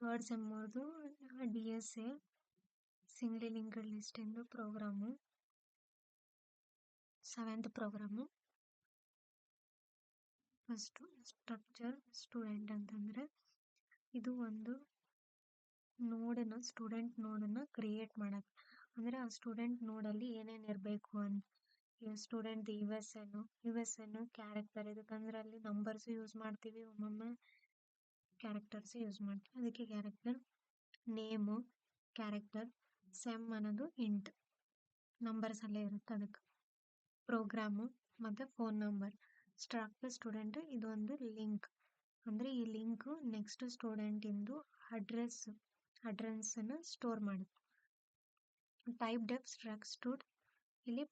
Third sem ಅವ್ರದ್ದು DSA singly linked list ಎಂದು program, 7th program. First structure student ಅಂತಂದರೆ ಇದು ಒಂದು ಸ್ಟೂಡೆಂಟ್ ನೋಡನ್ನು ಕ್ರಿಯೇಟ್ ಮಾಡೋದು. ಅಂದರೆ ಆ ಸ್ಟೂಡೆಂಟ್ ನೋಡಲ್ಲಿ ಏನೇನು ಇರಬೇಕು ಅಂತ. ಈಗ ಸ್ಟೂಡೆಂಟ್ ಯು ಎಸ್ ಎನ್ನು ಕ್ಯಾರೆಕ್ಟರ್, ಇದಕ್ಕಂದ್ರೆ ಅಲ್ಲಿ ನಂಬರ್ಸ್ ಯೂಸ್ ಮಾಡ್ತೀವಿ, ಒಮ್ಮೊಮ್ಮೆ ಕ್ಯಾರೆಕ್ಟರ್ಸ್ ಯೂಸ್ ಮಾಡ್ತೀವಿ. ಅದಕ್ಕೆ ಕ್ಯಾರೆಕ್ಟರ್, ನೇಮು ಕ್ಯಾರೆಕ್ಟರ್, ಸೆಮ್ ಅನ್ನೋದು ಇಂಟ್ ನಂಬರ್ಸ್ ಅಲ್ಲೇ ಇರುತ್ತೆ. ಅದಕ್ಕೆ ಪ್ರೋಗ್ರಾಮು ಮತ್ತು ಫೋನ್ ನಂಬರ್. ಸ್ಟ್ರಕ್ಟ್ ಸ್ಟೂಡೆಂಟ್ ಇದು ಒಂದು ಲಿಂಕ್, ಅಂದರೆ ಈ ಲಿಂಕು ನೆಕ್ಸ್ಟ್ ಸ್ಟೂಡೆಂಟಿಂದು ಅಡ್ರೆಸ್ಸನ್ನು ಸ್ಟೋರ್ ಮಾಡುತ್ತೆ. ಟೈಪ್ ಡೆಫ್ ಸ್ಟ್ರಕ್ಟ್ ಸ್ಟೂಡ್, ಇಲ್ಲಿ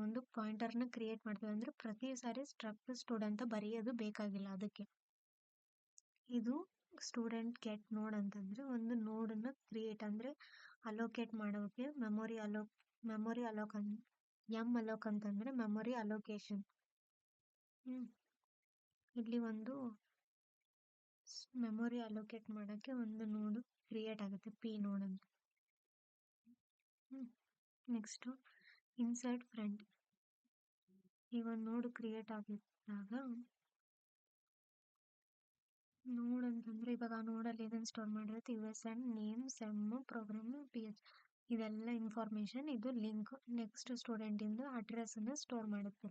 ಒಂದು ಪಾಯಿಂಟರ್ನ ಕ್ರಿಯೇಟ್ ಮಾಡ್ತೀವಿ. ಅಂದರೆ ಪ್ರತಿ ಸಾರಿ ಸ್ಟ್ರಕ್ಟ್ ಸ್ಟೂಡ್ ಅಂತ ಬರೆಯೋದು ಬೇಕಾಗಿಲ್ಲ. ಅದಕ್ಕೆ ಇದು ಸ್ಟೂಡೆಂಟ್ ಗೆಟ್ ನೋಡ್ ಅಂತಂದರೆ ಒಂದು ನೋಡನ್ನು ಕ್ರಿಯೇಟ್ ಅಂದರೆ ಅಲೋಕೇಟ್ ಮಾಡೋಕ್ಕೆ ಮೆಮೊರಿ ಅಲೋಕ್ ಅಲೋಕ್ ಅಂತಂದರೆ ಮೆಮೊರಿ ಅಲೋಕೇಶನ್. ಇಲ್ಲಿ ಒಂದು ಮೆಮೊರಿ ಅಲೋಕೇಟ್ ಮಾಡೋಕ್ಕೆ ಒಂದು ನೋಡು ಕ್ರಿಯೇಟ್ ಆಗುತ್ತೆ, ಪಿ ನೋಡ್ ಅಂತ. Next insert friend. ಈಗ ಒಂದು ನೋಡು ಕ್ರಿಯೇಟ್ ಆಗಿದ್ದಾಗ ನೋಡ್ ಅಂತಂದರೆ ಇವಾಗ ಆ ನೋಡಲ್ಲಿ ಏನೇನು ಸ್ಟೋರ್ ಮಾಡಿರುತ್ತೆ, USN, name, sem, program, PH ಇದೆಲ್ಲ ಇನ್ಫಾರ್ಮೇಷನ್. ಇದು ಲಿಂಕ್ ನೆಕ್ಸ್ಟ್ ಸ್ಟೂಡೆಂಟಿಂದು ಅಡ್ರೆಸ್ಸನ್ನು ಸ್ಟೋರ್ ಮಾಡುತ್ತೆ.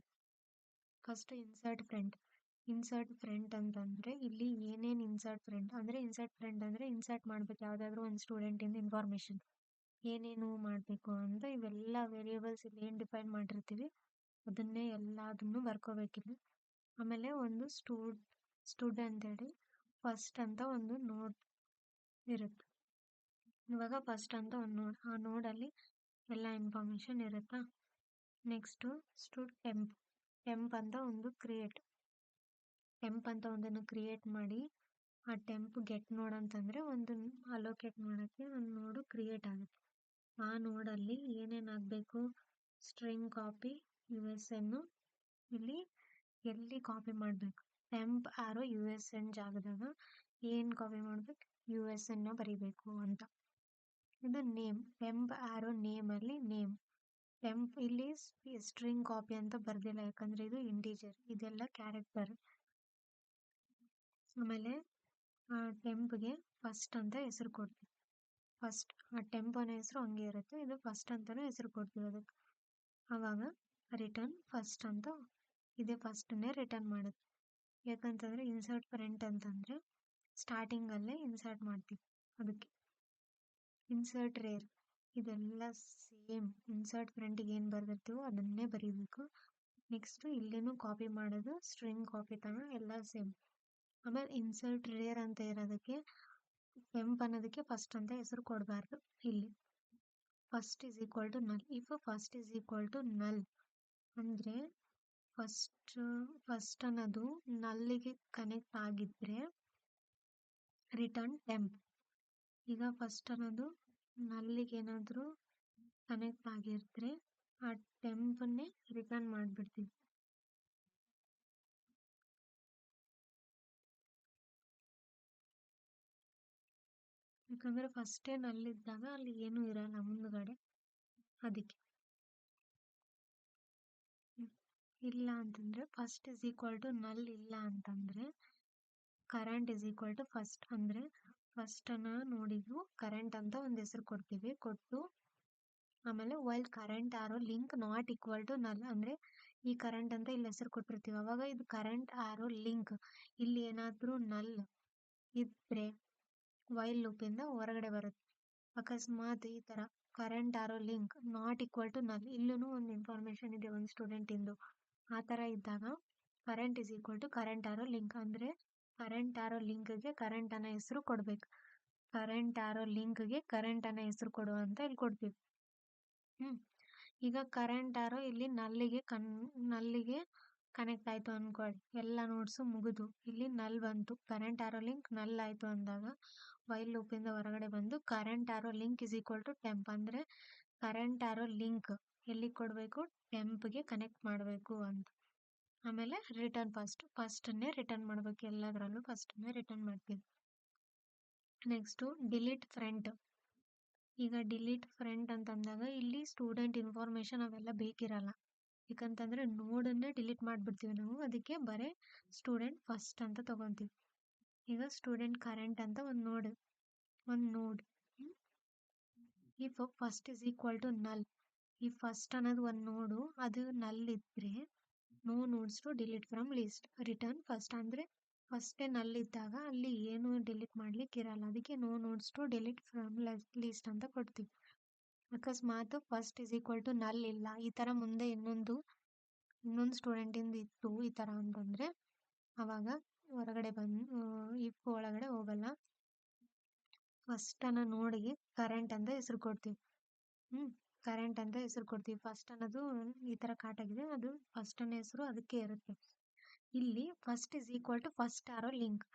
ಫಸ್ಟ್ ಇನ್ಸರ್ಟ್ ಫ್ರೆಂಡ್ ಅಂತಂದರೆ ಇಲ್ಲಿ ಏನೇನು ಇನ್ಸರ್ಟ್ ಫ್ರೆಂಡ್ ಅಂದರೆ ಇನ್ಸರ್ಟ್ ಮಾಡಬೇಕು ಯಾವುದಾದ್ರೂ ಒಂದು ಸ್ಟೂಡೆಂಟಿಂದ ಇನ್ಫಾರ್ಮೇಷನ್ ಏನೇನು ಮಾಡಬೇಕು ಅಂತ ಇವೆಲ್ಲ ವೇರಿಯೇಬಲ್ಸ್ ಇಲ್ಲಿ ಏನು ಡಿಫೈನ್ ಮಾಡಿರ್ತೀವಿ ಅದನ್ನೇ ಎಲ್ಲದನ್ನು ಬರ್ಕೋಬೇಕಿಲ್ಲ. ಆಮೇಲೆ ಒಂದು ಸ್ಟೂಡ್ ಅಂತೇಳಿ ಫಸ್ಟ್ ಅಂತ ಒಂದು ನೋಡ್ ಇರುತ್ತೆ. ಇವಾಗ ಫಸ್ಟ್ ಅಂತ ಒಂದು ನೋಡ್, ಆ ನೋಡಲ್ಲಿ ಎಲ್ಲ ಇನ್ಫಾರ್ಮೇಷನ್ ಇರುತ್ತಾ. ನೆಕ್ಸ್ಟು ಸ್ಟೂಡ್ ಟೆಂಪ್ ಅಂತ ಒಂದನ್ನು ಕ್ರಿಯೇಟ್ ಮಾಡಿ ಆ ಟೆಂಪ್ ಗೆಟ್ ನೋಡ್ ಅಂತಂದರೆ ಒಂದು ಅಲೋಕೇಟ್ ಮಾಡೋಕ್ಕೆ ಒಂದು ನೋಡು ಕ್ರಿಯೇಟ್ ಆಗುತ್ತೆ. ಆ ನೋಡಲ್ಲಿ ಏನೇನು ಆಗಬೇಕು, ಸ್ಟ್ರಿಂಗ್ ಕಾಪಿ USN, ಇಲ್ಲಿ ಎಲ್ಲಿ ಕಾಪಿ ಮಾಡಬೇಕು, ಟೆಂಪ್ ಆರೋ USN ಜಾಗದಾಗ ಏನು ಕಾಪಿ ಮಾಡಬೇಕು, USN ಬರೀಬೇಕು ಅಂತ. ಇದು ನೇಮ್, ಟೆಂಪ್ ಆರೋ ನೇಮಲ್ಲಿ ನೇಮ್. ಟೆಂಪ್ ಇಲ್ಲಿ ಸ್ಟ್ರಿಂಗ್ ಕಾಪಿ ಅಂತ ಬರ್ದಿಲ್ಲ, ಯಾಕಂದರೆ ಇದು ಇಂಟೀಜರ್, ಇದೆಲ್ಲ ಕ್ಯಾರೆಕ್ಟರ್. ಆಮೇಲೆ ಆ ಟೆಂಪ್ಗೆ ಫಸ್ಟ್ ಅಂತ ಹೆಸರು ಕೊಡ್ತೀವಿ. ಫಸ್ಟ್ ಆ ಟೆಂಪನ ಹೆಸರು ಹಂಗೆ ಇರುತ್ತೆ, ಇದು ಫಸ್ಟ್ ಅಂತಲೂ ಹೆಸರು ಕೊಡ್ತೀವಿ ಅದಕ್ಕೆ. ಆವಾಗ ರಿಟರ್ನ್ ಫಸ್ಟ್ ಅಂತ ಇದೇ ಫಸ್ಟನ್ನೇ ರಿಟರ್ನ್ ಮಾಡುತ್ತೆ. ಯಾಕಂತಂದರೆ ಇನ್ಸರ್ಟ್ ಫ್ರೆಂಡ್ ಅಂತಂದರೆ ಸ್ಟಾರ್ಟಿಂಗಲ್ಲೇ ಇನ್ಸರ್ಟ್ ಮಾಡ್ತೀವಿ. ಅದಕ್ಕೆ ಇನ್ಸರ್ಟ್ ರೇರ್, ಇದೆಲ್ಲ ಸೇಮ್ ಇನ್ಸರ್ಟ್ ಫ್ರೆಂಡಿಗೆ ಏನು ಬರೆದಿರ್ತೀವೋ ಅದನ್ನೇ ಬರೀಬೇಕು. ನೆಕ್ಸ್ಟು ಇಲ್ಲೇನು ಕಾಪಿ ಮಾಡೋದು ಸ್ಟ್ರಿಂಗ್ ಕಾಪಿ ತನಕ ಎಲ್ಲ ಸೇಮ್. ಆಮೇಲೆ ಇನ್ಸರ್ಟ್ ರೇರ್ ಅಂತ ಇರೋದಕ್ಕೆ ಟೆಂಪ್ ಅನ್ನೋದಕ್ಕೆ ಫಸ್ಟ್ ಅಂತ ಹೆಸರು ಕೊಡಬಾರ್ದು. ಇಲ್ಲಿ first is equal to null. If first is equal to null ಅಂದರೆ ಫಸ್ಟ್ ಅನ್ನೋದು ನಲ್ಲಿಗೆ ಕನೆಕ್ಟ್ ಆಗಿದ್ದರೆ ರಿಟರ್ನ್ ಟೆಂಪ್. ಈಗ ಫಸ್ಟ್ ಅನ್ನೋದು ನಲ್ಲಿಗೆ ಏನಾದರೂ ಕನೆಕ್ಟ್ ಆಗಿರ್ತಾರೆ ಆ ಟೆಂಪನ್ನೇ ರಿಟರ್ನ್ ಮಾಡಿಬಿಡ್ತೀವಿ. ಯಾಕಂದರೆ ಫಸ್ಟೇ ನಲ್ಲಿದ್ದಾಗ ಅಲ್ಲಿ ಏನೂ ಇರಲ್ಲ ಮುಂದುಗಡೆ, ಅದಕ್ಕೆ. ಇಲ್ಲ ಅಂತಂದರೆ first is equal to null ಇಲ್ಲ ಅಂತಂದರೆ current is equal to first, ಅಂದರೆ ಫಸ್ಟನ್ನು ನೋಡಿದ್ದು ಕರೆಂಟ್ ಅಂತ ಒಂದು ಹೆಸರು ಕೊಡ್ತೀವಿ. ಕೊಟ್ಟು ಆಮೇಲೆ while current arrow link not equal to null, ಅಂದರೆ ಈ ಕರೆಂಟ್ ಅಂತ ಇಲ್ಲಿ ಹೆಸರು ಕೊಟ್ಟಿರ್ತೀವಿ. ಅವಾಗ ಇದು ಕರೆಂಟ್ ಆರೋ ಲಿಂಕ್ ಇಲ್ಲಿ ಏನಾದರೂ ನಲ್ ಇದ್ದರೆ ವೈಲ್ ಲೂಪಿಂದ ಹೊರಗಡೆ ಬರುತ್ತೆ. ಅಕಸ್ಮಾತ್ ಈ ಥರ current arrow link not equal to null, ಇಲ್ಲೂ ಒಂದು ಇನ್ಫಾರ್ಮೇಷನ್ ಇದೆ ಒಂದು ಸ್ಟೂಡೆಂಟಿಂದು, ಆ ಥರ ಇದ್ದಾಗ current is equal to current arrow link, ಅಂದರೆ ಕರೆಂಟ್ ಆರೋ ಲಿಂಕ್ಗೆ ಕರೆಂಟ್ ಅನ್ನೋ ಹೆಸರು ಕೊಡಬೇಕು. ಕರೆಂಟ್ ಆರೋ ಲಿಂಕ್ಗೆ ಕರೆಂಟ್ ಅನ್ನೋ ಹೆಸರು ಕೊಡು ಅಂತ ಇಲ್ಲಿ ಕೊಡ್ತೀವಿ. ಈಗ ಕರೆಂಟ್ ಆರೋ ಇಲ್ಲಿ ನಲ್ಲಿಗೆ ಕನೆಕ್ಟ್ ಆಯಿತು ಅಂದ್ಕೊಳ್ಳಿ, ಎಲ್ಲ ನೋಟ್ಸು ಮುಗಿದು ಇಲ್ಲಿ ನಲ್ ಬಂತು, ಕರೆಂಟ್ ಆರೋ ಲಿಂಕ್ ನಲ್ ಆಯಿತು ಅಂದಾಗ ವೈಲ್ ಲೂಪಿಂದ ಹೊರಗಡೆ ಬಂದು current arrow link is equal to temp, ಅಂದರೆ ಕರೆಂಟ್ ಆರೋ ಲಿಂಕ್ ಎಲ್ಲಿಗೆ ಕೊಡಬೇಕು, ಟೆಂಪ್ಗೆ ಕನೆಕ್ಟ್ ಮಾಡಬೇಕು ಅಂತ. ಆಮೇಲೆ ರಿಟರ್ನ್ ಫಸ್ಟನ್ನೇ ರಿಟರ್ನ್ ಮಾಡಬೇಕು, ಎಲ್ಲದರಲ್ಲೂ ಫಸ್ಟನ್ನೇ ರಿಟರ್ನ್ ಮಾಡ್ತೀವಿ. Next delete front. ಈಗ ಡಿಲೀಟ್ ಫ್ರಂಟ್ ಅಂತಂದಾಗ ಇಲ್ಲಿ ಸ್ಟೂಡೆಂಟ್ ಇನ್ಫಾರ್ಮೇಷನ್ ಅವೆಲ್ಲ ಬೇಕಿರಲ್ಲ. ಯಾಕಂತಂದ್ರೆ ನೋಡನ್ನೇ ಡಿಲೀಟ್ ಮಾಡಿಬಿಡ್ತೀವಿ ನಾವು, ಅದಕ್ಕೆ ಬರೀ ಸ್ಟೂಡೆಂಟ್ ಫಸ್ಟ್ ಅಂತ ತಗೊತೀವಿ. ಈಗ ಸ್ಟೂಡೆಂಟ್ ಕರೆಂಟ್ ಅಂತ ಒಂದು ನೋಡ್ ಈ ಫಸ್ಟ್ ಇಸ್ ಈಕ್ವಲ್ ಟು ನಲ್. ಈ ಫಸ್ಟ್ ಅನ್ನೋದು ಒಂದು ನೋಡು, ಅದು ನಲ್ ಇದ್ರೆ no nodes to delete from list, return first. ಅಂದರೆ ಫಸ್ಟೇ ನಲ್ ಇದ್ದಾಗ ಅಲ್ಲಿ ಏನು ಡಿಲೀಟ್ ಮಾಡ್ಲಿಕ್ಕೆ ಇರಲ್ಲ, ಅದಕ್ಕೆ no nodes to delete from list ಅಂತ ಕೊಡ್ತೀವಿ. ಅಕಸ್ಮಾತ್ first is equal to null ಇಲ್ಲ, ಈ ಥರ ಮುಂದೆ ಇನ್ನೊಂದು ಸ್ಟೂಡೆಂಟಿಂದ ಇತ್ತು ಈ ಥರ ಅಂತಂದರೆ ಅವಾಗ ಹೊರಗಡೆ ಬಂದು ಇಫ್ ಒಳಗಡೆ ಹೋಗಲ್ಲ, ಫಸ್ಟ್ ಅನ್ನೋ ನೋಡಿಗೆ ಕರೆಂಟ್ ಅಂತ ಹೆಸರು ಕೊಡ್ತೀವಿ. ಕರೆಂಟ್ ಅಂತ ಹೆಸರು ಕೊಡ್ತೀವಿ. ಫಸ್ಟ್ ಅನ್ನೋದು ಈ ಥರ ಕಾಟಾಗಿದೆ, ಅದು ಫಸ್ಟ್ ಅನ್ನೋ ಹೆಸರು ಅದಕ್ಕೆ ಇರುತ್ತೆ. ಇಲ್ಲಿ first is equal to first arrow link,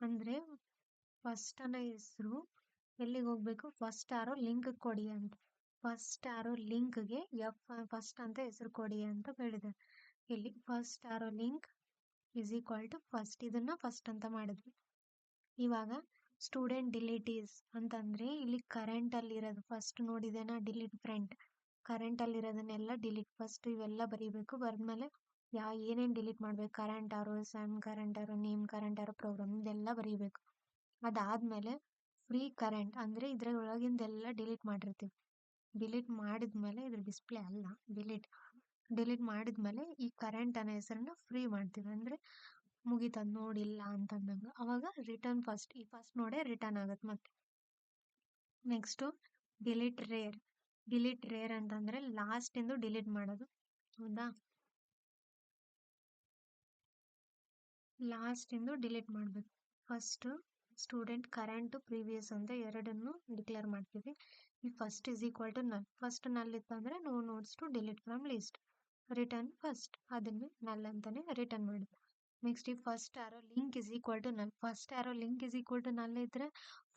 ಅಂದರೆ ಫಸ್ಟ್ ಅನ್ನೋ ಹೆಸರು ಎಲ್ಲಿಗೆ ಹೋಗ್ಬೇಕು, ಫಸ್ಟ್ ಆರೋ ಲಿಂಕ್ ಕೊಡಿ ಅಂತ. ಫಸ್ಟ್ ಆರೋ ಲಿಂಕ್ಗೆ ಫಸ್ಟ್ ಅಂತ ಹೆಸರು ಕೊಡಿ ಅಂತ ಹೇಳಿದ್ದಾರೆ. ಇಲ್ಲಿ first arrow link is equal to first, ಇದನ್ನ ಫಸ್ಟ್ ಅಂತ ಮಾಡಿದ್ವಿ. ಇವಾಗ ಸ್ಟೂಡೆಂಟ್ ಡಿಲೀಟ್ ಈಸ್ ಅಂತಂದ್ರೆ ಇಲ್ಲಿ ಕರೆಂಟ್ ಅಲ್ಲಿ ಇರೋದು ಫಸ್ಟ್ ನೋಡಿದೇನಾ, ಡಿಲೀಟ್ ಫ್ರಂಟ್. ಕರೆಂಟ್ ಅಲ್ಲಿ ಇರೋದನ್ನೆಲ್ಲ ಡಿಲೀಟ್ ಫಸ್ಟ್ ಇವೆಲ್ಲ ಬರೀಬೇಕು. ಬರೆದ್ಮೇಲೆ ಏನೇನು ಡಿಲೀಟ್ ಮಾಡ್ಬೇಕು, ಕರೆಂಟ್ ಆರೋ, ಸಮ್ ಕರೆಂಟ್ ಆರೋ, ನೇಮ್ ಕರೆಂಟ್ ಆರೋ, ಪ್ರೋಗ್ರಾಮ್ ಇದೆಲ್ಲ ಬರೀಬೇಕು. ಅದಾದ್ಮೇಲೆ ಫ್ರೀ ಕರೆಂಟ್ ಅಂದ್ರೆ ಇದ್ರ ಒಳಗಿಂದೆಲ್ಲ ಡಿಲೀಟ್ ಮಾಡಿರ್ತೀವಿ. ಡಿಲೀಟ್ ಮಾಡಿದ್ಮೇಲೆ ಇದ್ರ ಡಿಸ್ಪ್ಲೇ ಅಲ್ಲ, ಡಿಲೀಟ್ ಮಾಡಿದ್ಮೇಲೆ ಈ ಕರೆಂಟ್ ಅನ್ನೋ ಹೆಸರನ್ನ ಫ್ರೀ ಮಾಡ್ತೀವಿ. ಅಂದ್ರೆ ಮುಗಿತದ ನೋಡಿಲ್ಲ ಅಂತಂದಾಗ ಅವಾಗ ರಿಟರ್ನ್ ಫಸ್ಟ್, ಈ ಫಸ್ಟ್ ನೋಡೇ ರಿಟರ್ನ್ ಆಗುತ್ತೆ. ಮತ್ತೆ ನೆಕ್ಸ್ಟು ಡಿಲೀಟ್ ರೇರ್ ಅಂತಂದ್ರೆ ಲಾಸ್ಟ್ ಇಂದು ಡಿಲೀಟ್ ಮಾಡೋದು. ಹೌದಾ, ಲಾಸ್ಟ್ ಇಂದು ಡಿಲೀಟ್ ಮಾಡಬೇಕು. ಫಸ್ಟ್ ಸ್ಟೂಡೆಂಟ್ ಕರೆಂಟ್ ಪ್ರೀವಿಯಸ್ ಅಂತ ಎರಡನ್ನು ಡಿಕ್ಲೇರ್ ಮಾಡ್ತೀವಿ. ಈ first is equal to null, first null ಇತ್ತಂದ್ರೆ no nodes to delete from list, return first, ಅದನ್ನೇ ನಲ್ ಅಂತಾನೆ ರಿಟರ್ನ್ ಮಾಡಿ. ನೆಕ್ಸ್ಟ್ ಈ first arrow link is equal to null, first arrow link is equal to ನಲ್ ಇದ್ರೆ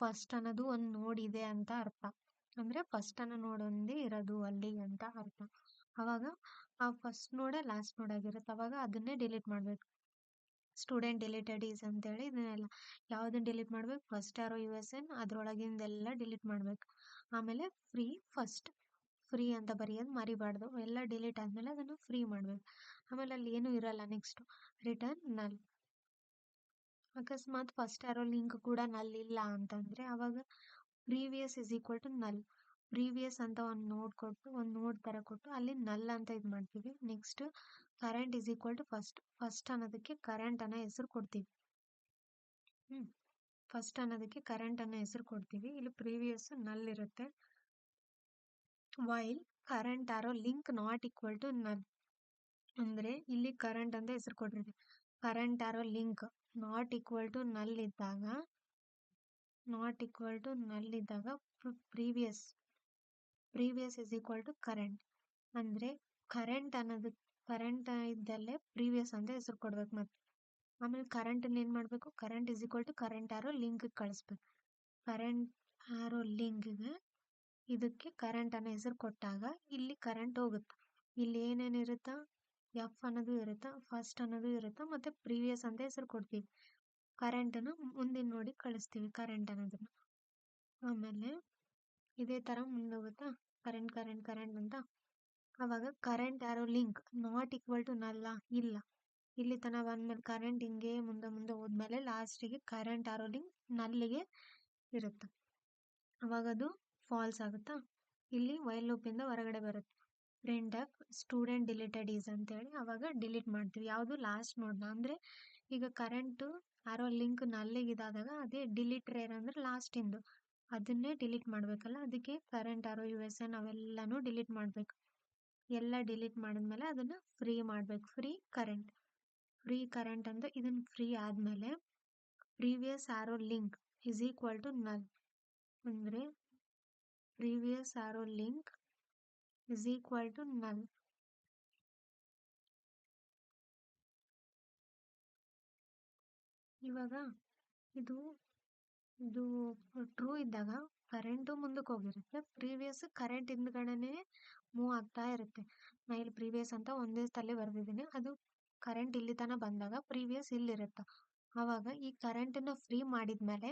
first ಅನ್ನೋದು ಒಂದು ನೋಡ್ ಇದೆ ಅಂತ ಅರ್ಥ. ಅಂದ್ರೆ ಫಸ್ಟ್ ಅನ್ನೋ ನೋಡ್ ಒಂದೇ ಇರೋದು ಅಲ್ಲಿ ಅಂತ ಅರ್ಥ. ಅವಾಗ ಆ ಫಸ್ಟ್ ನೋಡೇ ಲಾಸ್ಟ್ ನೋಡ್ ಆಗಿರುತ್ತೆ, ಅವಾಗ ಅದನ್ನೇ ಡಿಲೀಟ್ ಮಾಡ್ಬೇಕು. ಸ್ಟೂಡೆಂಟ್ ಡಿಲೀಟೆಡ್ ಈಸ್ ಅಂತೇಳಿ ಇದನ್ನೆಲ್ಲ ಯಾವುದನ್ನ ಡಿಲೀಟ್ ಮಾಡ್ಬೇಕು, ಫಸ್ಟ್ ಆರೋ USN ಅದ್ರೊಳಗಿಂದೆಲ್ಲ ಡಿಲೀಟ್ ಮಾಡ್ಬೇಕು. ಆಮೇಲೆ ಫ್ರೀ ಅಂತ ಬರೆಯೋದು ಮರಿಬಾರ್ದು, ಎಲ್ಲ ಡಿಲೀಟ್ ಆದ್ಮೇಲೆ ಅದನ್ನು ಫ್ರೀ ಮಾಡ್ಬೇಕು. ಆಮೇಲೆ ಅಲ್ಲಿ ಏನೂ ಇರಲ್ಲ. ನೆಕ್ಸ್ಟ್ ರಿಟರ್ನ್ ನಲ್. ಅಕಸ್ಮಾತ್ ಫಸ್ಟ್ ಆರೋ ಲಿಂಕ್ ಕೂಡ ನಲ್ ಇಲ್ಲ ಅಂತಂದ್ರೆ ಅವಾಗ ಪ್ರೀವಿಯಸ್ ಇಸ್ ಈಕ್ವಲ್ ಟು ನಲ್, ಪ್ರೀವಿಯಸ್ ಅಂತ ಒಂದು ನೋಡ್ ತರ ಕೊಟ್ಟು ಅಲ್ಲಿ ನಲ್ ಅಂತ ಇದು ಮಾಡ್ತೀವಿ. Next current is equal to first ಅನ್ನೋದಕ್ಕೆ ಕರೆಂಟ್ ಅನ್ನೋ ಹೆಸರು ಕೊಡ್ತೀವಿ. ಫಸ್ಟ್ ಅನ್ನೋದಕ್ಕೆ ಕರೆಂಟ್ ಅನ್ನೋ ಹೆಸರು ಕೊಡ್ತೀವಿ. ಇಲ್ಲಿ ಪ್ರೀವಿಯಸ್ ನಲ್ ಇರುತ್ತೆ. While current arrow link not equal to null, ಅಂದ್ರೆ ಇಲ್ಲಿ ಕರೆಂಟ್ ಅಂತ ಹೆಸರು ಕೊಟ್ಟಿರ್ತೀವಿ. Current arrow link not equal to null ಇದ್ದಾಗ previous is equal to current, ಅಂದ್ರೆ ಕರೆಂಟ್ ಇದ್ದಲ್ಲೇ ಪ್ರೀವಿಯಸ್ ಅಂತ ಹೆಸರು ಕೊಡ್ಬೇಕು. ಮತ್ತೆ ಆಮೇಲೆ ಕರೆಂಟ್ ಏನ್ ಮಾಡ್ಬೇಕು, current is equal to current arrow link ಕಳಿಸ್ಬೇಕು. ಕರೆಂಟ್ ಆರೋ ಲಿಂಕ್ಗೆ ಇದಕ್ಕೆ ಕರೆಂಟ್ ಅನ್ನೋ ಹೆಸರು ಕೊಟ್ಟಾಗ ಇಲ್ಲಿ ಕರೆಂಟ್ ಹೋಗುತ್ತೆ. ಇಲ್ಲಿ ಏನೇನಿರುತ್ತಾ, ಎಫ್ ಅನ್ನೋದು ಇರುತ್ತಾ, ಫಸ್ಟ್ ಅನ್ನೋದು ಇರುತ್ತಾ, ಮತ್ತೆ ಪ್ರೀವಿಯಸ್ ಅಂತ ಹೆಸರು ಕೊಡ್ತೀವಿ. ಕರೆಂಟನ್ನು ಮುಂದಿನ ನೋಡಿ ಕಳಿಸ್ತೀವಿ ಕರೆಂಟ್ ಅನ್ನೋದನ್ನ. ಆಮೇಲೆ ಇದೇ ತರ ಮುಂದೋಗುತ್ತಾ ಕರೆಂಟ್ ಅಂತ. ಅವಾಗ current arrow link not equal to ನಲ್ಲ, ಇಲ್ಲ, ಇಲ್ಲಿ ತನಕ ಬಂದ್ಮೇಲೆ ಕರೆಂಟ್ ಹಿಂಗೆ ಮುಂದೆ ಹೋದ್ಮೇಲೆ ಲಾಸ್ಟಿಗೆ ಕರೆಂಟ್ ಆರೋ ಲಿಂಕ್ ನಲ್ಲಿಗೆ ಇರುತ್ತೆ. ಅವಾಗ ಅದು ಫಾಲ್ಸ್ ಆಗುತ್ತಾ. ಇಲ್ಲಿ ವೈಲ್ ಲೂಪಿಂದ ಹೊರಗಡೆ ಬರುತ್ತೆ. Print of student deleted is ಅಂತೇಳಿ ಅವಾಗ ಡಿಲೀಟ್ ಮಾಡ್ತೀವಿ. ಯಾವುದು ಲಾಸ್ಟ್ ನೋಡ್ನ, ಅಂದ್ರೆ ಈಗ ಕರೆಂಟ್ ಆರೋ ಲಿಂಕ್ ನಲ್ಲಿಗೆ ಇದಾದಾಗ ಅದೇ ಡಿಲೀಟ್ ರೇರ್ ಅಂದ್ರೆ ಲಾಸ್ಟ್ ಇಂದು ಅದನ್ನೇ ಡಿಲೀಟ್ ಮಾಡ್ಬೇಕಲ್ಲ, ಅದಕ್ಕೆ ಕರೆಂಟ್ ಆರೋ USN ಅವೆಲ್ಲಾನು ಡಿಲೀಟ್ ಮಾಡ್ಬೇಕು. ಎಲ್ಲ ಡಿಲೀಟ್ ಮಾಡಿದ್ಮೇಲೆ ಅದನ್ನ ಫ್ರೀ ಮಾಡ್ಬೇಕು. ಫ್ರೀ ಕರೆಂಟ್ ಅಂತ ಇದನ್ನ ಫ್ರೀ ಆದ್ಮೇಲೆ previous arrow link is equal to null, ಅಂದ್ರೆ previous arrow link is equal to null. ಇವಾಗ ಇದು ಟ್ರೂ ಇದ್ದಾಗ ಕರೆಂಟು ಮುಂದಕ್ಕೆ ಹೋಗಿರುತ್ತೆ, ಪ್ರೀವಿಯಸ್ ಕರೆಂಟ್ ಹಿಂದ್ಗಡೆನೆ ಮೂವ್ ಆಗ್ತಾ ಇರುತ್ತೆ. ನಾ ಇಲ್ಲಿ ಪ್ರೀವಿಯಸ್ ಅಂತ ಒಂದೇ ತಲೆ ಬರ್ದಿದ್ದೀನಿ, ಅದು ಕರೆಂಟ್ ಇಲ್ಲಿ ತನಕ ಬಂದಾಗ ಪ್ರೀವಿಯಸ್ ಇಲ್ಲಿರುತ್ತೆ. ಆವಾಗ ಈ ಕರೆಂಟನ್ನು ಫ್ರೀ ಮಾಡಿದ್ಮೇಲೆ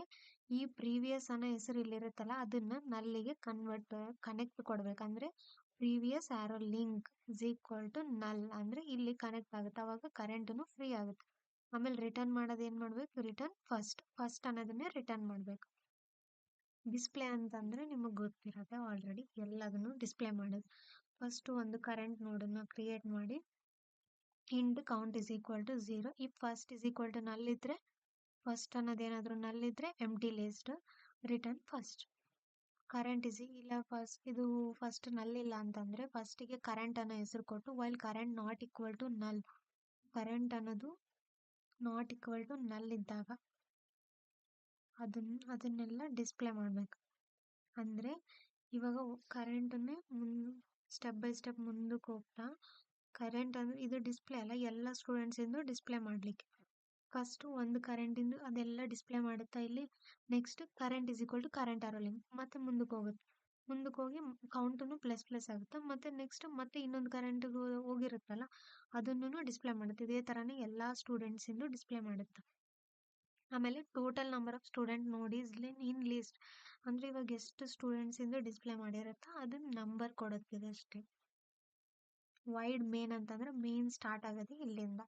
ಈ ಪ್ರೀವಿಯಸ್ ಅನ್ನೋ ಹೆಸರು ಇಲ್ಲಿರುತ್ತಲ್ಲ ಅದನ್ನ ನಲ್ಲಿಗೆ ಕನೆಕ್ಟ್ ಕೊಡ್ಬೇಕಂದ್ರೆ previous arrow link is equal to null ಅಂದ್ರೆ ಇಲ್ಲಿ ಕನೆಕ್ಟ್ ಆಗುತ್ತೆ, ಅವಾಗ ಕರೆಂಟನ್ನು ಫ್ರೀ ಆಗುತ್ತೆ. ಆಮೇಲೆ ರಿಟರ್ನ್ ಮಾಡೋದು ಏನ್ ಮಾಡ್ಬೇಕು, ರಿಟರ್ನ್ ಫಸ್ಟ್ ಅನ್ನೋದನ್ನೇ ರಿಟರ್ನ್ ಮಾಡ್ಬೇಕು. ಡಿಸ್ಪ್ಲೇ ಅಂತಂದ್ರೆ ನಿಮಗೆ ಗೊತ್ತಿರತ್ತೆ ಆಲ್ರೆಡಿ, ಎಲ್ಲದನ್ನು ಡಿಸ್ಪ್ಲೇ ಮಾಡೋದು. ಫಸ್ಟ್ ಒಂದು ಕರೆಂಟ್ ನೋಡನ್ನ ಕ್ರಿಯೇಟ್ ಮಾಡಿ int count is equal to 0. ಈ ಫಸ್ಟ್ ಇಸ್ ಈಕ್ವಲ್ ಟು ನಲ್ ಇದ್ರೆ ಫಸ್ಟ್ ಅನ್ನೋದೇನಾದ್ರೂ ನಲ್ ಇದ್ರೆ ಎಂಟಿ ಲಿಸ್ಟ್ ರಿಟರ್ನ್ ಫಸ್ಟ್. ಕರೆಂಟ್ ಇಲ್ಲ ಇದು ಫಸ್ಟ್ ನಲ್ ಇಲ್ಲ ಅಂತಂದ್ರೆ ಫಸ್ಟಿಗೆ ಕರೆಂಟ್ ಅನ್ನೋ ಹೆಸರು ಕೊಟ್ಟು while current not equal to null, current ಅನ್ನೋದು ನಾಟ್ ಈಕ್ವಲ್ ಟು ನಲ್ ಇದ್ದಾಗ ಅದನ್ನೆಲ್ಲ ಡಿಸ್ಪ್ಲೇ ಮಾಡ್ಬೇಕು. ಅಂದ್ರೆ ಇವಾಗ ಕರೆಂಟನ್ನೇ ಸ್ಟೆಪ್ ಬೈ ಸ್ಟೆಪ್ ಮುಂದಕ್ಕೆ ಹೋಗ್ತಾ ಕರೆಂಟ್ ಅಂದ್ರೆ ಇದು ಡಿಸ್ಪ್ಲೇ ಅಲ್ಲ, ಎಲ್ಲ ಸ್ಟೂಡೆಂಟ್ಸ್ ಇಂದು ಡಿಸ್ಪ್ಲೇ ಮಾಡ್ಲಿಕ್ಕೆ ಫಸ್ಟ್ ಒಂದು ಕರೆಂಟ್ ಇಂದು ಅದೆಲ್ಲ ಡಿಸ್ಪ್ಲೇ ಮಾಡುತ್ತಾ ಇಲ್ಲಿ next current is equal to current link ಮತ್ತೆ ಮುಂದಕ್ಕೆ ಹೋಗುತ್ತೆ, ಮುಂದಕ್ಕೆ ಹೋಗಿ ಕೌಂಟನ್ನು ಪ್ಲಸ್ ಆಗುತ್ತೆ, ಮತ್ತೆ ನೆಕ್ಸ್ಟ್ ಮತ್ತೆ ಇನ್ನೊಂದು ಕರೆಂಟ್ ಹೋಗಿರುತ್ತಲ್ಲ ಅದನ್ನು ಡಿಸ್ಪ್ಲೇ ಮಾಡುತ್ತೆ. ಇದೇ ತರಾನೇ ಎಲ್ಲಾ ಸ್ಟೂಡೆಂಟ್ಸ್ ಇಂದು ಡಿಸ್ಪ್ಲೇ ಮಾಡುತ್ತೆ. ಆಮೇಲೆ ಟೋಟಲ್ ನಂಬರ್ ಆಫ್ ಸ್ಟೂಡೆಂಟ್ ನೋಡಿ ಇನ್ ಲಿಸ್ಟ್ ಅಂದ್ರೆ ಇವಾಗ ಎಷ್ಟು ಸ್ಟೂಡೆಂಟ್ಸ್ ಇಂದು ಡಿಸ್ಪ್ಲೇ ಮಾಡಿರುತ್ತಾ ಅದನ್ನ ನಂಬರ್ ಕೊಡುತ್ತಿದೆ ಅಷ್ಟೇ. ವೈಡ್ ಮೇನ್ ಅಂತಂದ್ರೆ ಮೇನ್ ಸ್ಟಾರ್ಟ್ ಆಗೋದು ಇಲ್ಲಿಂದ.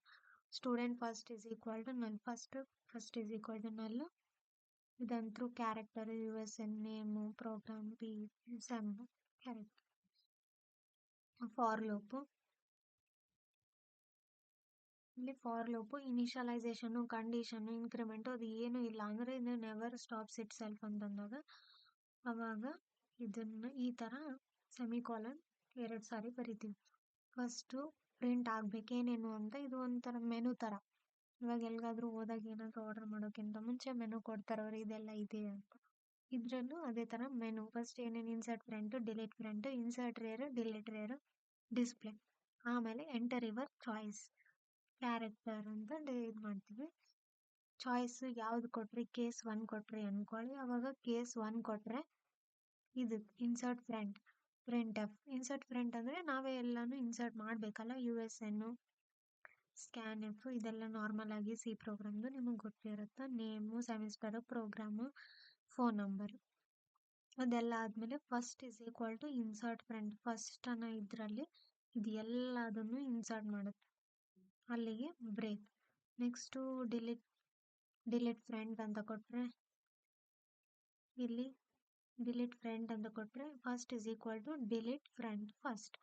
Student first is equal to null, first is equal to null, ಇದಂತೂ character USN name program P sem character. For loop, ಇಲ್ಲಿ for loop initialization condition increment ಅದು ಏನು ಇಲ್ಲ ಅಂದ್ರೆ ಇದು ನೆವರ್ ಸ್ಟಾಪ್ಸ್ ಇಟ್ ಸೆಲ್ಫ್ ಅಂತಂದಾಗ ಅವಾಗ ಇದನ್ನ ಈ ತರ ಸೆಮಿಕಾಲನ್ 2 ಸಾರಿ ಬರಿತೀವಿ. ಫಸ್ಟ್ ಪ್ರಿಂಟ್ ಆಗ್ಬೇಕೇನೇನು ಅಂತ ಇದು ಒಂಥರ ಮೆನು ತರ. ಇವಾಗ ಎಲ್ಗಾದ್ರೂ ಹೋದಾಗ ಏನಾದ್ರೂ ಆರ್ಡರ್ ಮಾಡೋಕ್ಕಿಂತ ಮುಂಚೆ ಮೆನು ಕೊಡ್ತಾರೆ ಅವ್ರು ಇದೆಲ್ಲ ಇದೆ ಅಂತ, ಇದ್ರಲ್ಲೂ ಅದೇ ತರ ಮೆನು ಫಸ್ಟ್ ಏನೇನು insert front, delete front, insert rear, delete rear, display, ಆಮೇಲೆ ಎಂಟರ್ ಯುವರ್ ಚಾಯ್ಸ್ ಕ್ಯಾರೆಕ್ಟರ್ ಅಂತ ಇದು ಮಾಡ್ತೀವಿ. ಚಾಯ್ಸ್ ಯಾವ್ದು ಕೊಟ್ರಿ, ಕೇಸ್ 1 ಕೊಟ್ರಿ ಅನ್ಕೊಳ್ಳಿ, ಅವಾಗ ಕೇಸ್ 1 ಕೊಟ್ರೆ ಇದು insert front F. Insert front ಅಂದ್ರೆ ನಾವೇ ಎಲ್ಲಾನು ಇನ್ಸರ್ಟ್ ಮಾಡ್ಬೇಕಲ್ಲ, USN ಸ್ಕ್ಯಾನ್ ಎಫ್ ಇದೆಲ್ಲ ನಾರ್ಮಲ್ ಆಗಿ ಸಿ ಪ್ರೋಗ್ರಾಮ್ದು ನಿಮಗೆ ಗೊತ್ತಿರುತ್ತೆ. Name, semester, program, phone number ಅದೆಲ್ಲ ಆದ್ಮೇಲೆ first is equal to insert front first ಅನ್ನೋ ಇದ್ರಲ್ಲಿ ಇದು ಎಲ್ಲದನ್ನು ಇನ್ಸರ್ಟ್ ಮಾಡುತ್ತೆ, ಅಲ್ಲಿಗೆ ಬ್ರೇಕ್. ನೆಕ್ಸ್ಟ್ ಡಿಲೀಟ್ ಫ್ರೆಂಡ್ ಅಂತ ಕೊಟ್ರೆ ಇಲ್ಲಿ ಡಿಲೀಟ್ ಫ್ರೆಂಡ್ ಅಂತ ಕೊಟ್ರೆ first is equal to delete front first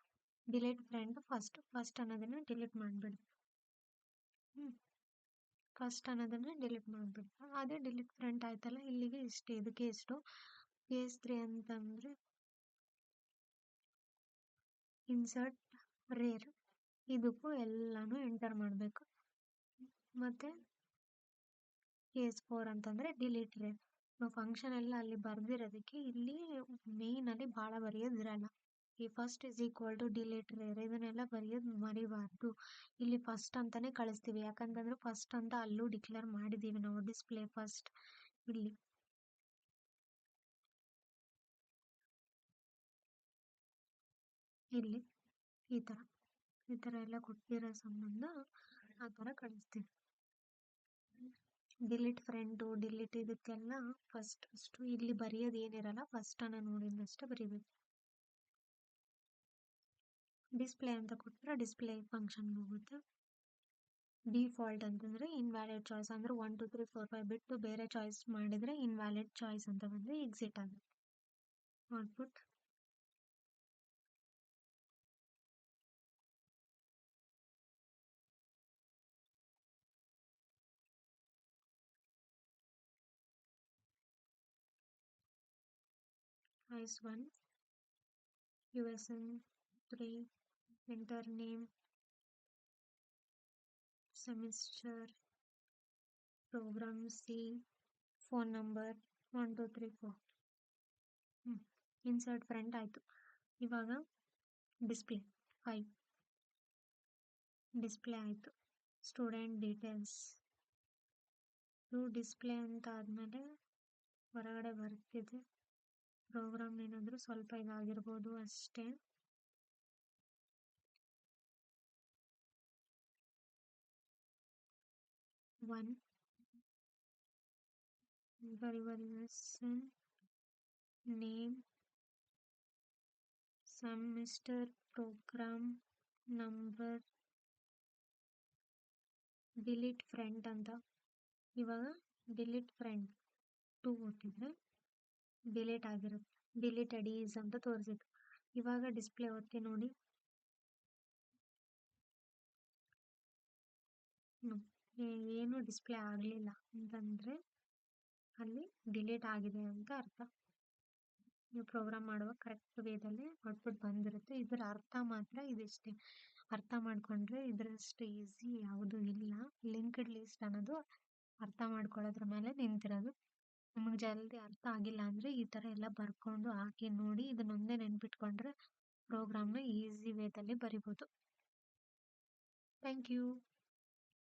ಅನ್ನೋದನ್ನ ಡಿಲೀಟ್ ಮಾಡ್ಬಿಡಿ. ಫಸ್ಟ್ ಅನ್ನೋದನ್ನ ಡಿಲೀಟ್ ಮಾಡ್ಬಿಡಿ, ಅದೇ ಡಿಲೀಟ್ ಫ್ರೆಂಡ್ ಆಯ್ತಲ್ಲ, ಇಲ್ಲಿಗೆ ಇಷ್ಟು. ಇದಕ್ಕೆ ಎಷ್ಟು ಕೇಸ್ 3 ಅಂತಂದ್ರೆ ಇನ್ಸರ್ಟ್ ರೇರ್, ಇದಕ್ಕೂ ಎಲ್ಲಾನು ಎಂಟರ್ ಮಾಡಬೇಕು. ಮತ್ತೆ ಕೇಸ್ 4 ಅಂತಂದ್ರೆ ಡಿಲೀಟ್ ರೇರ್. ಫಂಕ್ಷನ್ ಎಲ್ಲ ಅಲ್ಲಿ ಬರ್ದಿರೋದಕ್ಕೆ ಇಲ್ಲಿ ಮೇನ್ ಅಲ್ಲಿ ಬಹಳ ಬರೆಯೋದಿರಲ್ಲ. ಈ first is equal to delete rear ಇದನ್ನೆಲ್ಲ ಬರೆಯೋದು ಮರಿಬಾರ್ದು. ಇಲ್ಲಿ ಫಸ್ಟ್ ಅಂತಾನೆ ಕಳಿಸ್ತೀವಿ, ಯಾಕಂತಂದ್ರೆ ಫಸ್ಟ್ ಅಂತ ಅಲ್ಲೂ ಡಿಕ್ಲೇರ್ ಮಾಡಿದೀವಿ ನಾವು ಡಿಸ್ಪ್ಲೇ ಫಸ್ಟ್. ಇಲ್ಲಿ ಈ ತರ ಎಲ್ಲ ಕೊಟ್ಟಿರೋ ಸಂಬಂಧ ಆ ತರ ಕಳಿಸ್ತೀವಿ. ಡಿಲೀಟ್ ಫ್ರೆಂಡು ಡಿಲೀಟ್ ಇದಕ್ಕೆಲ್ಲ ಫಸ್ಟ್ ಅಷ್ಟು ಇಲ್ಲಿ ಬರೆಯೋದು ಏನಿರಲ್ಲ, ಫಸ್ಟ್ ಅನ್ನ ನೋಡಿದಷ್ಟೇ ಬರೀಬೇಕು. ಡಿಸ್ಪ್ಲೇ ಅಂತ ಕೊಟ್ಟರೆ ಡಿಸ್ಪ್ಲೇ ಫಂಕ್ಷನ್ ಹೋಗುತ್ತೆ. ಡಿಫಾಲ್ಟ್ ಅಂತಂದ್ರೆ ಇನ್ವ್ಯಾಲಿಡ್ ಚಾಯ್ಸ್ ಅಂದ್ರೆ 1 2 3 4 5 ಬಿಟ್ಟು ಬೇರೆ ಚಾಯ್ಸ್ ಮಾಡಿದ್ರೆ ಇನ್ವ್ಯಾಲಿಡ್ ಚಾಯ್ಸ್ ಅಂತ ಬಂದ್ರೆ ಎಕ್ಸಿಟ್ ಆಗುತ್ತೆ. Output choice 1 USN 3 enter name semester program C phone number 1 2 3 4. Insert front ಆಯ್ತು. ಇವಾಗ ಡಿಸ್ಪ್ಲೇ 5 ಡಿಸ್ಪ್ಲೇ ಆಯ್ತು. ಸ್ಟೂಡೆಂಟ್ ಡೀಟೇಲ್ಸ್ ಡಿಸ್ಪ್ಲೇ ಅಂತ ಆದ್ಮೇಲೆ ಹೊರಗಡೆ ಬರ್ತಿದೆ. ಪ್ರೋಗ್ರಾಮ್ ಏನಾದರೂ ಸ್ವಲ್ಪ ಇದಾಗಿರ್ಬೋದು ಅಷ್ಟೇ. For your lesson name, semester, program number, delete friend ಅಂತ. ಇವಾಗ delete friend 2 ಕೊಟ್ಟಿದ್ರೆ ಡಿಲೀಟ್ ಆಗಿರುತ್ತೆ. ಡಿಲೀಟೆಡ್ ಈಸ್ ಅಂತ ತೋರಿಸಿತ್ತು. ಇವಾಗ ಡಿಸ್ಪ್ಲೇ ಒತ್ತಿ ನೋಡಿ. ಏನು ಡಿಸ್ಪ್ಲೇ ಆಗಲಿಲ್ಲ ಅಂತಂದ್ರೆ ಅಲ್ಲಿ ಡಿಲೀಟ್ ಆಗಿದೆ ಅಂತ ಅರ್ಥ. ನೀವು ಪ್ರೋಗ್ರಾಮ್ ಮಾಡುವಾಗ ಕರೆಕ್ಟ್ ವೇದಲ್ಲಿ ಔಟ್ಪುಟ್ ಬಂದಿರುತ್ತೆ. ಇದರ ಅರ್ಥ ಮಾತ್ರ ಇದಿಷ್ಟೇ. ಅರ್ಥ ಮಾಡ್ಕೊಂಡ್ರೆ ಇದರಷ್ಟು ಈಸಿ ಯಾವುದೂ ಇಲ್ಲ. ಲಿಂಕ್ಡ್ ಲಿಸ್ಟ್ ಅನ್ನೋದು ಅರ್ಥ ಮಾಡ್ಕೊಳ್ಳೋದ್ರ ಮೇಲೆ ನಿಂತಿರೋದು. ನಿಮಗೆ ಜಲ್ದಿ ಅರ್ಥ ಆಗಿಲ್ಲ ಅಂದ್ರೆ ಈ ಥರ ಎಲ್ಲ ಬರ್ಕೊಂಡು ಹಾಕಿ ನೋಡಿ. ಇದನ್ನೊಂದೇ ನೆನ್ಪಿಟ್ಕೊಂಡ್ರೆ ಪ್ರೋಗ್ರಾಮ್ನ ಈಸಿ ವೇದಲ್ಲಿ ಬರಿಬೋದು. Thank you.